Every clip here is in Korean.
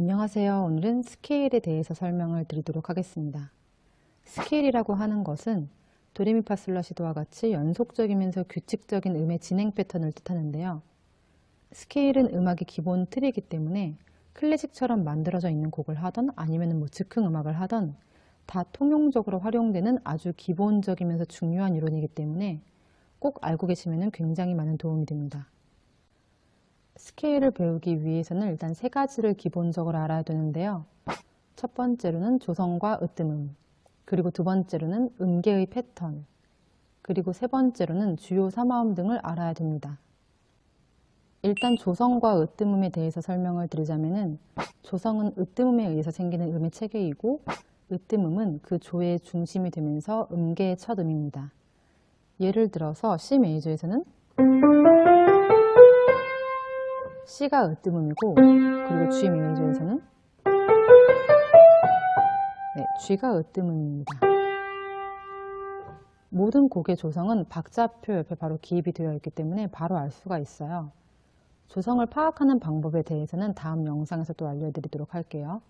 안녕하세요. 오늘은 스케일에 대해서 설명을 드리도록 하겠습니다. 스케일이라고 하는 것은 도레미파솔라시도와 같이 연속적이면서 규칙적인 음의 진행 패턴을 뜻하는데요. 스케일은 음악의 기본 틀이기 때문에 클래식처럼 만들어져 있는 곡을 하던 아니면 즉흥 음악을 하던 다 통용적으로 활용되는 아주 기본적이면서 중요한 이론이기 때문에 꼭 알고 계시면 굉장히 많은 도움이 됩니다. 스케일을 배우기 위해서는 일단 세 가지를 기본적으로 알아야 되는데요. 첫 번째로는 조성과 으뜸음, 그리고 두 번째로는 음계의 패턴, 그리고 세 번째로는 주요 3화음 등을 알아야 됩니다. 일단 조성과 으뜸음에 대해서 설명을 드리자면은 조성은 으뜸음에 의해서 생기는 음의 체계이고 으뜸음은 그 조의 중심이 되면서 음계의 첫 음입니다. 예를 들어서 C 메이저에서는 C가 으뜸음이고 그리고 G 메이저에서는 G가 으뜸음입니다. 모든 곡의 조성은 박자표 옆에 바로 기입이 되어 있기 때문에 바로 알 수가 있어요. 조성을 파악하는 방법에 대해서는 다음 영상에서 또 알려드리도록 할게요.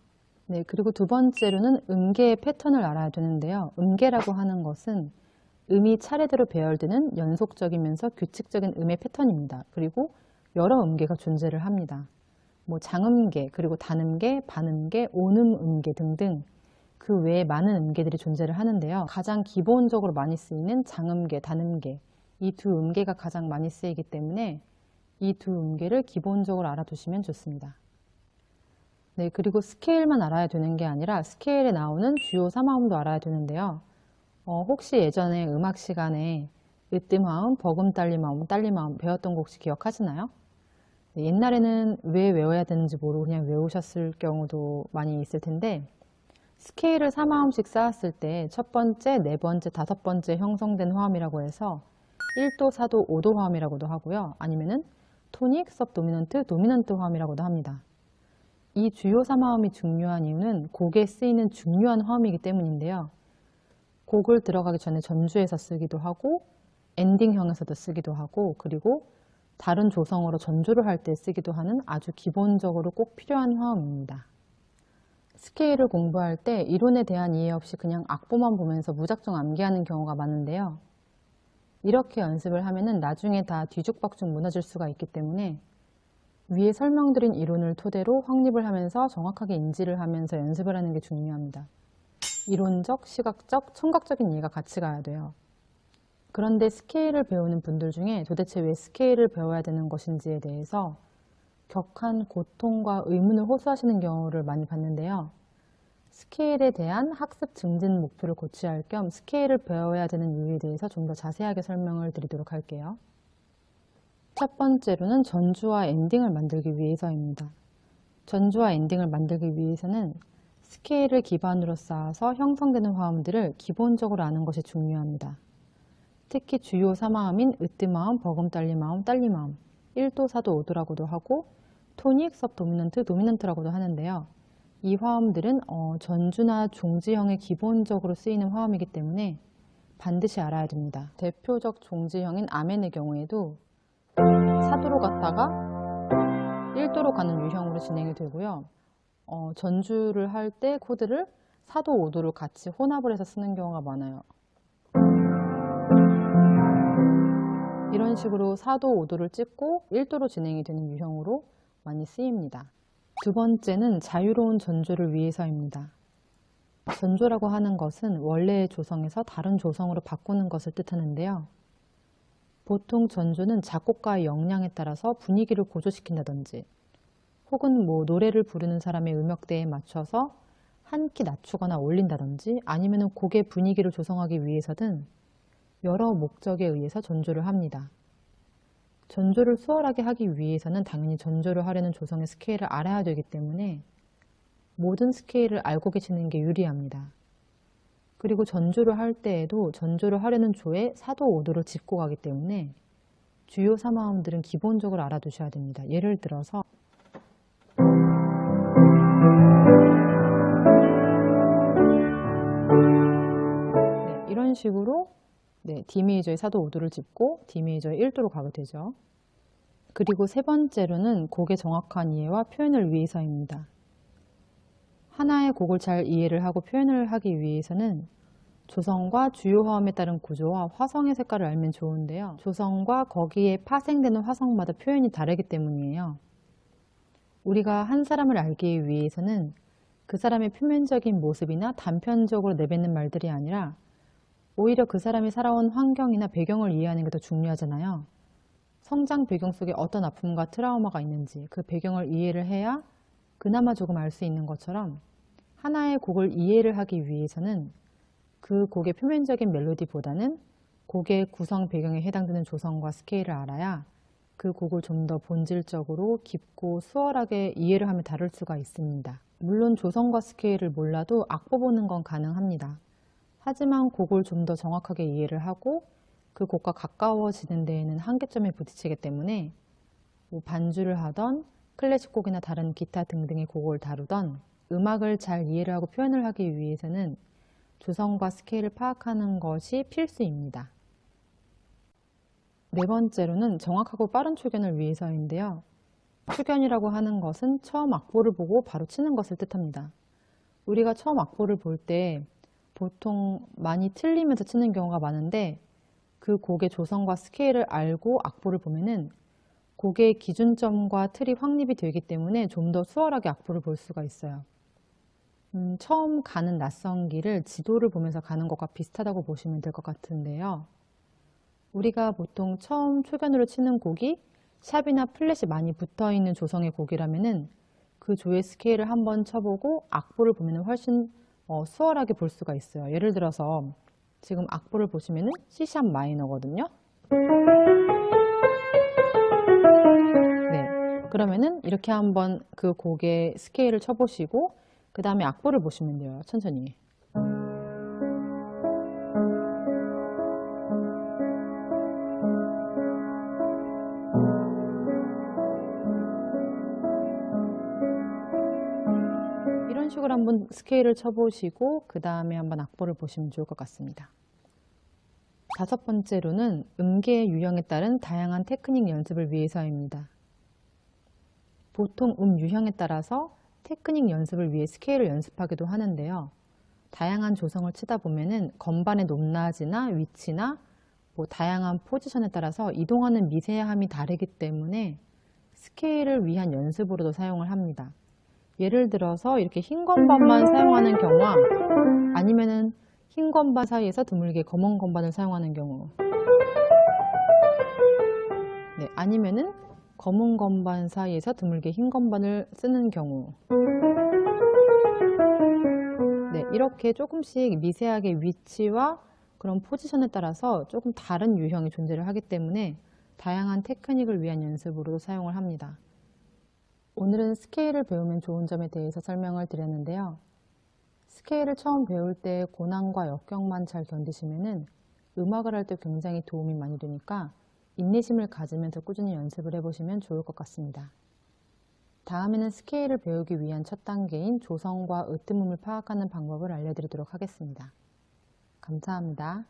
그리고 두 번째로는 음계의 패턴을 알아야 되는데요. 음계라고 하는 것은 음이 차례대로 배열되는 연속적이면서 규칙적인 음의 패턴입니다. 그리고 여러 음계가 존재를 합니다. 장음계, 그리고 단음계, 반음계, 온음음계 등등 그 외에 많은 음계들이 존재를 하는데요. 가장 기본적으로 많이 쓰이는 장음계, 단음계 이 두 음계가 가장 많이 쓰이기 때문에 이 두 음계를 기본적으로 알아두시면 좋습니다. 그리고 스케일만 알아야 되는 게 아니라 스케일에 나오는 주요 3화음도 알아야 되는데요. 혹시 예전에 음악 시간에 으뜸화음, 버금딸림화음, 딸림화음 배웠던 거 혹시 기억하시나요? 옛날에는 왜 외워야 되는지 모르고 그냥 외우셨을 경우도 많이 있을 텐데 스케일을 3화음씩 쌓았을 때 첫 번째, 네 번째, 다섯 번째 형성된 화음이라고 해서 1도, 4도, 5도 화음이라고도 하고요. 아니면은 토닉, सब도미넌트, 도미넌트 화음이라고도 합니다. 이 주요 3화음이 중요한 이유는 곡에 쓰이는 중요한 화음이기 때문인데요. 곡을 들어가기 전에 전주에서 쓰기도 하고 엔딩형에서도 쓰기도 하고 그리고 다른 조성으로 전조를 할 때 쓰기도 하는 아주 기본적으로 꼭 필요한 화음입니다. 스케일을 공부할 때 이론에 대한 이해 없이 그냥 악보만 보면서 무작정 암기하는 경우가 많은데요. 이렇게 연습을 하면은 나중에 다 뒤죽박죽 무너질 수가 있기 때문에 위에 설명드린 이론을 토대로 확립을 하면서 정확하게 인지를 하면서 연습을 하는 게 중요합니다. 이론적, 시각적, 청각적인 이해가 같이 가야 돼요. 그런데 스케일을 배우는 분들 중에 도대체 왜 스케일을 배워야 되는 것인지에 대해서 격한 고통과 의문을 호소하시는 경우를 많이 봤는데요. 스케일에 대한 학습 증진 목표를 고취할 겸 스케일을 배워야 되는 이유에 대해서 좀 더 자세하게 설명을 드리도록 할게요. 첫 번째로는 전주와 엔딩을 만들기 위해서입니다. 전주와 엔딩을 만들기 위해서는 스케일을 기반으로 쌓아서 형성되는 화음들을 기본적으로 아는 것이 중요합니다. 특히 주요 3화음인 으뜸화음, 버금딸림화음, 딸림화음, 1도, 4도, 5도라고도 하고 토닉, सब도미넌트, 도미넌트라고도 하는데요. 이 화음들은 전주나 종지형에 기본적으로 쓰이는 화음이기 때문에 반드시 알아야 됩니다. 대표적 종지형인 아멘의 경우에도 4도로 갔다가 1도로 가는 유형으로 진행이 되고요. 전주를 할 때 코드를 4도, 5도를 같이 혼합을 해서 쓰는 경우가 많아요. 이런 식으로 4도, 5도를 찍고 1도로 진행이 되는 유형으로 많이 쓰입니다. 두 번째는 자유로운 전조를 위해서입니다. 전조라고 하는 것은 원래의 조성에서 다른 조성으로 바꾸는 것을 뜻하는데요. 보통 전조는 작곡가의 역량에 따라서 분위기를 고조시킨다든지 혹은 노래를 부르는 사람의 음역대에 맞춰서 한 키 낮추거나 올린다든지 아니면 곡의 분위기를 조성하기 위해서든 여러 목적에 의해서 전조를 합니다. 전조를 수월하게 하기 위해서는 당연히 전조를 하려는 조성의 스케일을 알아야 되기 때문에 모든 스케일을 알고 계시는 게 유리합니다. 그리고 전조를 할 때에도 전조를 하려는 조에 4도, 5도를 짚고 가기 때문에 주요 3화음들은 기본적으로 알아두셔야 됩니다. 예를 들어서 이런 식으로 D 메이저의 4도, 5도를 짚고 D 메이저의 1도로 가게 되죠. 그리고 세 번째로는 곡의 정확한 이해와 표현을 위해서입니다. 하나의 곡을 잘 이해를 하고 표현을 하기 위해서는 조성과 주요 화음에 따른 구조와 화성의 색깔을 알면 좋은데요. 조성과 거기에 파생되는 화성마다 표현이 다르기 때문이에요. 우리가 한 사람을 알기 위해서는 그 사람의 표면적인 모습이나 단편적으로 내뱉는 말들이 아니라 오히려 그 사람이 살아온 환경이나 배경을 이해하는 게 더 중요하잖아요. 성장 배경 속에 어떤 아픔과 트라우마가 있는지 그 배경을 이해를 해야 그나마 조금 알 수 있는 것처럼 하나의 곡을 이해를 하기 위해서는 그 곡의 표면적인 멜로디보다는 곡의 구성 배경에 해당되는 조성과 스케일을 알아야 그 곡을 좀 더 본질적으로 깊고 수월하게 이해를 하며 다룰 수가 있습니다. 물론 조성과 스케일을 몰라도 악보 보는 건 가능합니다. 하지만 곡을 좀 더 정확하게 이해를 하고 그 곡과 가까워지는 데에는 한계점에 부딪히기 때문에 반주를 하던 클래식 곡이나 다른 기타 등등의 곡을 다루던 음악을 잘 이해를 하고 표현을 하기 위해서는 조성과 스케일을 파악하는 것이 필수입니다. 네 번째로는 정확하고 빠른 초견을 위해서인데요. 초견이라고 하는 것은 처음 악보를 보고 바로 치는 것을 뜻합니다. 우리가 처음 악보를 볼 때 보통 많이 틀리면서 치는 경우가 많은데 그 곡의 조성과 스케일을 알고 악보를 보면은 곡의 기준점과 틀이 확립이 되기 때문에 좀 더 수월하게 악보를 볼 수가 있어요. 처음 가는 낯선 길을 지도를 보면서 가는 것과 비슷하다고 보시면 될 것 같은데요. 우리가 보통 처음 초견으로 치는 곡이 샵이나 플랫이 많이 붙어있는 조성의 곡이라면은 그 조의 스케일을 한번 쳐보고 악보를 보면 훨씬 수월하게 볼 수가 있어요. 예를 들어서 지금 악보를 보시면은 C샵 마이너거든요. 네, 그러면은 이렇게 한번 그 곡의 스케일을 쳐보시고 그 다음에 악보를 보시면 돼요. 천천히. 이런 식으로 한번 스케일을 쳐보시고 그 다음에 한번 악보를 보시면 좋을 것 같습니다. 다섯 번째로는 음계의 유형에 따른 다양한 테크닉 연습을 위해서입니다. 보통 유형에 따라서 테크닉 연습을 위해 스케일을 연습하기도 하는데요. 다양한 조성을 치다 보면은 건반의 높낮이나 위치나 다양한 포지션에 따라서 이동하는 미세함이 다르기 때문에 스케일을 위한 연습으로도 사용을 합니다. 예를 들어서 이렇게 흰 건반만 사용하는 경우와 아니면은 흰 건반 사이에서 드물게 검은 건반을 사용하는 경우, 네, 아니면은 검은 건반 사이에서 드물게 흰 건반을 쓰는 경우, 네, 이렇게 조금씩 미세하게 위치와 그런 포지션에 따라서 조금 다른 유형이 존재를 하기 때문에 다양한 테크닉을 위한 연습으로도 사용을 합니다. 오늘은 스케일을 배우면 좋은 점에 대해서 설명을 드렸는데요. 스케일을 처음 배울 때 고난과 역경만 잘 견디시면은 음악을 할 때 굉장히 도움이 많이 되니까 인내심을 가지면서 꾸준히 연습을 해보시면 좋을 것 같습니다. 다음에는 스케일을 배우기 위한 첫 단계인 조성과 으뜸음을 파악하는 방법을 알려드리도록 하겠습니다. 감사합니다.